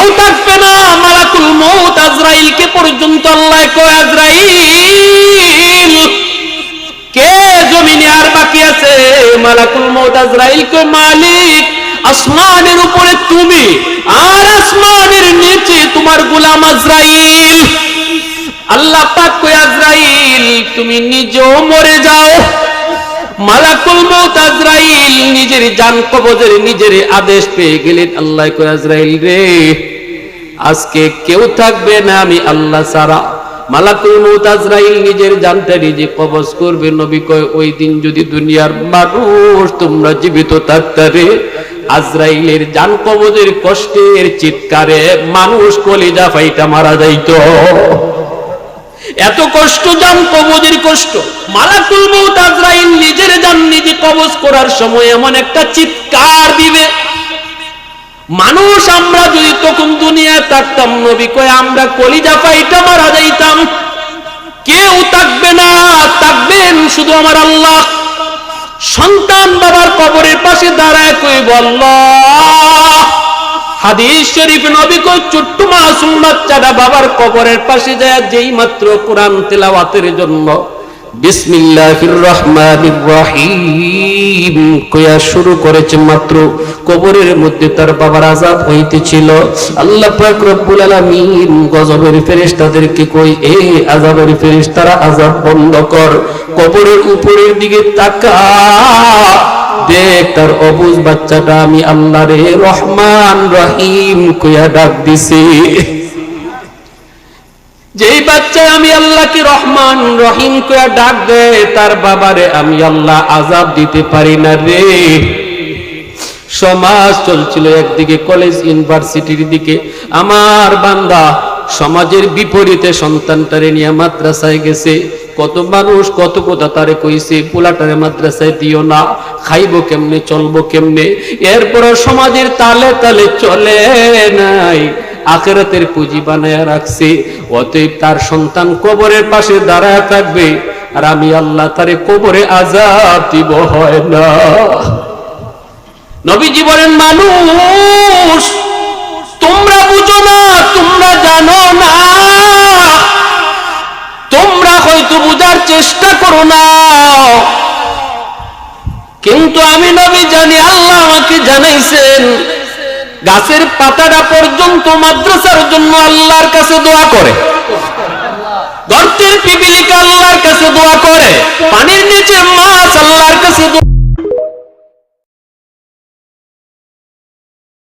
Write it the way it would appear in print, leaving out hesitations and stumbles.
কেউ থাকবে না। মালাকুল মউত আজরাইলকে পর্যন্ত আল্লাহ কয়, আজরাইল কে জমিনে আর বাকি আছে? মালাকুল মউত আজরাইল কয়, মালিক আসমানের উপরে তুমি, আর আসমানের নিচে তোমার গোলাম আজরাইল। আল্লাহ পাক কয়, আজরাইল তুমি নিজেও মরে যাও। মালাকুল মউত আজরাইল নিজের জান কবজের নিজের আদেশ পেয়ে গেলেন। আল্লাহ কয়, আজরাইল রে, আজকে কেউ থাকবে না আমি আল্লাহ ছাড়া। মালাকুল মউত আজরাইল নিজের জানটা নিজে কবজ করবে। নবী কয়, ওই দিন যদি দুনিয়ার মানুষ তোমরা জীবিত থাকতে রে, আজরাইলের জান কবজের কষ্টের চিৎকারে মানুষ কলিজা ফাইটা মারা যাইতো। এত কষ্ট, জান কবজের কষ্ট। মালাকুল মউত আজরাইল নিজের জান নিজে কবজ করার সময় এমন একটা চিৎকার দিবে, মানুষ আমরা যদি তখন দুনিয়ায় থাকতাম, নবী কয় আমরা কলিজা ফাইটা মারা যাইতাম। কেউ থাকবে না, থাকবেন শুধু আমার আল্লাহ। সন্তান বাবার কবরের পাশে দাঁড়ায় কই বলল, হাদিস শরীফ নবী কয়, ছোট্ট মাসুম বাচ্চাটা বাবার কবরের পাশে যায় যেই মাত্র কোরআন তেলাওয়াতের জন্য বিসমিল্লাহির রহমানির রহিম কয়া শুরু করেছে, মাত্র কবরের মধ্যে তার বাবার আযাব হইতেছিল। আল্লাহ পাক রব্বুল আলামিন গজবের ফেরেশতাদেরকে কই, এ আযাবের ফেরেশতারা আযাব বন্ধ কর, কবরের উপরের দিকে তাকা, দেখ তার অবুঝ বাচ্চাটা আমি আল্লাহ রে রহমান রহিম কয়া ডাক দিছি। যেই বাচ্চা আমি আল্লাহকে রহমান রহিম কয়া ডাক দে, তার বাবারে আমি আল্লাহ আযাব দিতে পারি না রে। সমাজ চলছিল একদিকে, কলেজ ইউনিভার্সিটির দিকে। আমার বান্দা সমাজের বিপরীতে সন্তানটারে নিয়ে মাদ্রাসায় গেছে। কত মানুষ কত কথা তারে কইছে, পোলাটারে মাদ্রাসায় দিও না, খাইবো কেমনে, চলবো কেমনে। এরপর সমাজের তালে তালে চলে নাই, আখিরাতের পুঁজি বানায় রাখছে। অতএব তার সন্তান কবরের পাশে দাঁড়ায় থাকবে, আর আমি আল্লাহ তারে কবরে আযাব দিব হয় না। নবীজি বলেন, মানুষ তোমরা বুঝো না, তোমরা জানো না, তোমরা হয়তো বুঝার চেষ্টা করো না, কিন্তু আমি নবী জানি, আল্লাহ আমাকে জানাইছেন গাছের পাতাটা পর্যন্ত মাদ্রাসার জন্য আল্লাহর কাছে দোয়া করে, গর্তের পিপিলিকা আল্লাহর কাছে দোয়া করে, পানির নিচে মাছ আল্লাহর কাছে